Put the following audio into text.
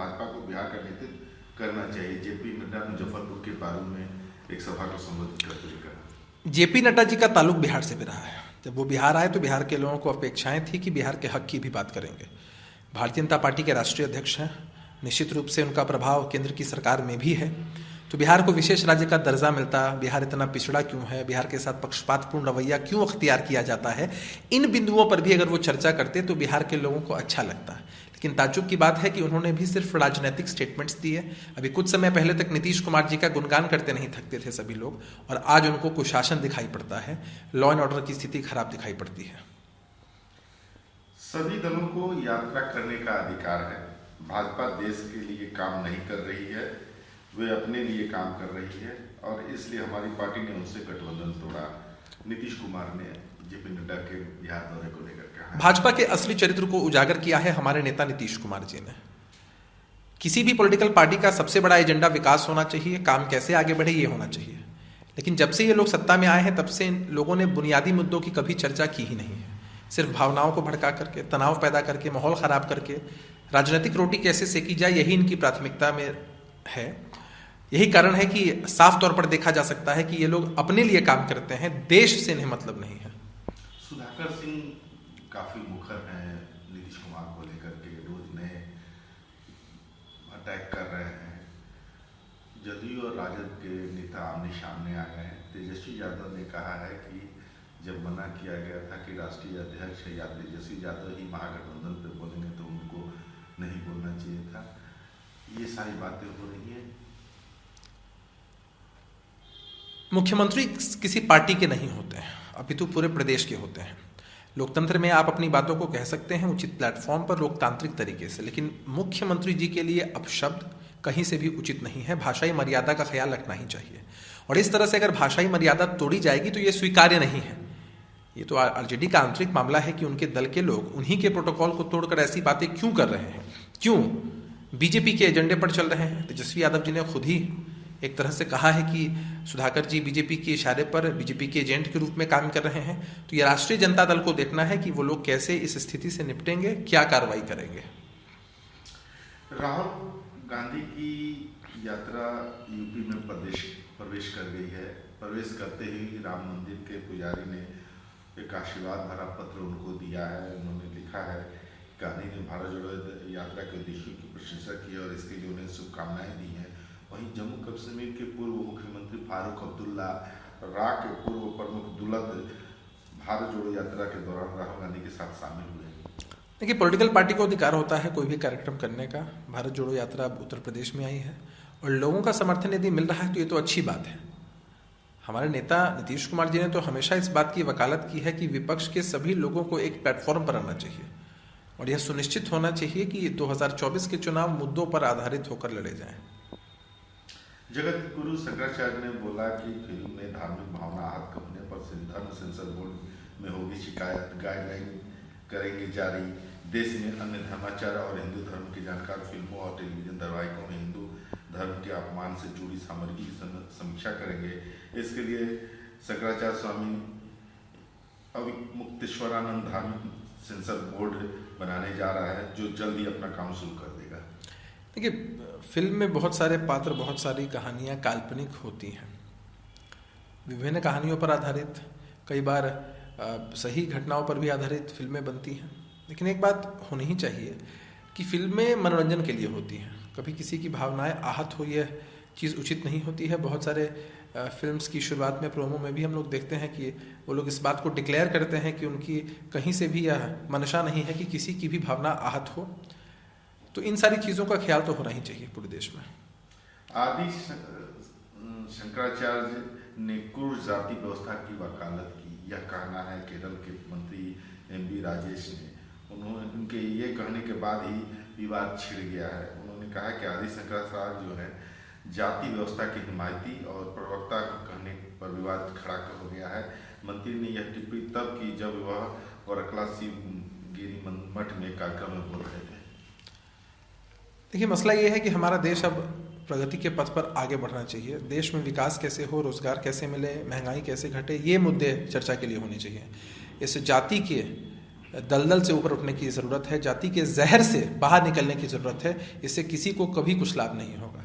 भाजपा को बिहार का नेतृत्व करना चाहिए। जेपी नड्डा मुजफ्फरपुर के पारू में एक सभा को संबोधित करते हुए कहा। जेपी नड्डा जी का ताल्लुक बिहार से भी रहा है। जब वो बिहार आए तो बिहार के लोगों को अपेक्षाएं थी कि बिहार के हक की भी बात करेंगे। भारतीय जनता पार्टी के राष्ट्रीय अध्यक्ष हैं, निश्चित रूप से उनका प्रभाव केंद्र की सरकार में भी है। तो बिहार को विशेष राज्य का दर्जा मिलता, बिहार इतना पिछड़ा क्यों है, बिहार के साथ पक्षपातपूर्ण रवैया क्यों अख्तियार किया जाता है, इन बिंदुओं पर भी अगर वो चर्चा करते तो बिहार के लोगों को अच्छा लगता है। लेकिन ताज्जुब की बात है कि उन्होंने भी सिर्फ राजनीतिक स्टेटमेंट्स दिए। अभी कुछ समय पहले तक नीतीश कुमार जी का गुणगान करते नहीं थकते थे सभी लोग, और आज उनको कुशासन दिखाई पड़ता है, लॉ एंड ऑर्डर की स्थिति खराब दिखाई पड़ती है। सभी दलों को यात्रा करने का अधिकार है। भाजपा देश के लिए काम नहीं कर रही है, वे अपने लिए काम कर रही है, और इसलिए हमारी पार्टी ने उनसे गठबंधन तोड़ा। नीतीश कुमार ने जेपी नड्डा के बिहार दौरे को लेकर कहा। भाजपा के असली चरित्र को उजागर किया है हमारे नेता नीतीश कुमार जी ने। किसी भी पॉलिटिकल पार्टी का सबसे बड़ा एजेंडा विकास होना चाहिए, काम कैसे आगे बढ़े ये होना चाहिए। लेकिन जब से ये लोग सत्ता में आए हैं तब से इन लोगों ने बुनियादी मुद्दों की कभी चर्चा की ही नहीं है। सिर्फ भावनाओं को भड़का करके, तनाव पैदा करके, माहौल खराब करके राजनीतिक रोटी कैसे सेकी जाए यही इनकी प्राथमिकता में है। यही कारण है कि साफ तौर पर देखा जा सकता है कि ये लोग अपने लिए काम करते हैं, देश से इन्हें मतलब नहीं है। सुधाकर सिंह काफी मुखर हैं नीतीश कुमार को लेकर के, रोज नए अटैक कर रहे हैं। जदयू और राजद के नेता आमने सामने आ गए हैं। तेजस्वी यादव ने कहा है कि जब मना किया गया था कि राष्ट्रीय अध्यक्ष या तेजस्वी यादव ही महागठबंधन पे बोलेंगे तो उनको नहीं बोलना चाहिए था। ये सारी बातें हो रही हैं। मुख्यमंत्री किसी पार्टी के नहीं होते हैं, अपितु पूरे प्रदेश के होते हैं। लोकतंत्र में आप अपनी बातों को कह सकते हैं उचित प्लेटफॉर्म पर, लोकतांत्रिक तरीके से, लेकिन मुख्यमंत्री जी के लिए अपशब्द कहीं से भी उचित नहीं है। भाषाई मर्यादा का ख्याल रखना ही चाहिए, और इस तरह से अगर भाषाई मर्यादा तोड़ी जाएगी तो ये स्वीकार्य नहीं है। ये तो आरजेडी का आंतरिक मामला है कि उनके दल के लोग उन्हीं के प्रोटोकॉल को तोड़कर ऐसी बातें क्यों कर रहे हैं, क्यों बीजेपी के एजेंडे पर चल रहे हैं। तेजस्वी यादव जी ने खुद ही एक तरह से कहा है कि सुधाकर जी बीजेपी के इशारे पर बीजेपी के एजेंट के रूप में काम कर रहे हैं। तो ये राष्ट्रीय जनता दल को देखना है कि वो लोग कैसे इस स्थिति से निपटेंगे, क्या कार्रवाई करेंगे। राहुल गांधी की यात्रा यूपी में प्रवेश कर गई है। प्रवेश करते ही राम मंदिर के पुजारी ने एक आशीर्वाद भरा पत्र उनको दिया है। उन्होंने लिखा है गांधी ने भारत जोड़ो यात्रा के उद्देश्यों की प्रशंसा की और इसके लिए उन्हें शुभकामनाएं दी हैं। वहीं जम्मू कश्मीर के पूर्व मुख्यमंत्री फारूक अब्दुल्ला, राग के पूर्व प्रमुख दुलत भारत जोड़ो यात्रा के दौरान राहुल गांधी के साथ शामिल हुए। देखिए, पॉलिटिकल पार्टी को अधिकार होता है कोई भी कार्यक्रम करने का। भारत जोड़ो यात्रा अब उत्तर प्रदेश में आई है और लोगों का समर्थन यदि मिल रहा है तो ये तो अच्छी बात है। हमारे नेता नीतीश कुमार जी ने तो हमेशा इस बात की वकालत की है कि विपक्ष के सभी लोगों को एक प्लेटफॉर्म पर आना चाहिए और यह सुनिश्चित होना चाहिए कि 2024 के चुनाव मुद्दों पर आधारित होकर लड़े जाएं। जगत गुरु शंकराचार्य ने बोला कि फिल्म में धार्मिक भावना आहत होने पर धर्म सेंसर बोर्ड में होगी शिकायत, गाइडलाइन करेंगे जारी। देश में अन्य धर्माचार्य और हिंदू धर्म के जानकार फिल्मों और टेलीविजन धारावाहिकों में हिंदू धर्म के अपमान से जुड़ी सामग्री की समीक्षा करेंगे। इसके लिए शंकराचार्य स्वामी अविमुक्तेश्वरानंद धार्मिक सेंसर बोर्ड बनाने जा रहा है, जो जल्द ही अपना काम शुरू कर देगा। देखिए, फिल्म में बहुत सारे पात्र, बहुत सारी कहानियाँ काल्पनिक होती हैं, विभिन्न कहानियों पर आधारित, कई बार सही घटनाओं पर भी आधारित फिल्में बनती हैं। लेकिन एक बात होनी ही चाहिए कि फिल्में मनोरंजन के लिए होती हैं, कभी किसी की भावनाएं आहत हो यह चीज़ उचित नहीं होती है। बहुत सारे फिल्म्स की शुरुआत में, प्रोमो में भी हम लोग देखते हैं कि वो लोग इस बात को डिक्लेयर करते हैं कि उनकी कहीं से भी यह मंशा नहीं है कि किसी की भी भावना आहत हो। तो इन सारी चीज़ों का ख्याल तो होना ही चाहिए पूरे देश में। आदि शंकराचार्य ने कुर जाति व्यवस्था की वकालत की। यह कहना है केरल के मंत्री एमबी राजेश ने। उनके ये कहने के बाद ही विवाद छिड़ गया है। उन्होंने कहा कि आदि शंकराचार्य जो है जाति व्यवस्था के हिमायती और प्रवक्ता कहने पर विवाद खड़ा हो गया है। मंत्री ने यह टिप्पणी तब की जब वह वरकला शिवगिरी मठ में कार्यक्रम में बोल रहे थे। देखिए, मसला ये है कि हमारा देश अब प्रगति के पथ पर आगे बढ़ना चाहिए। देश में विकास कैसे हो, रोजगार कैसे मिले, महंगाई कैसे घटे, ये मुद्दे चर्चा के लिए होने चाहिए। इस जाति के दलदल से ऊपर उठने की ज़रूरत है, जाति के जहर से बाहर निकलने की ज़रूरत है। इससे किसी को कभी कुछ लाभ नहीं होगा।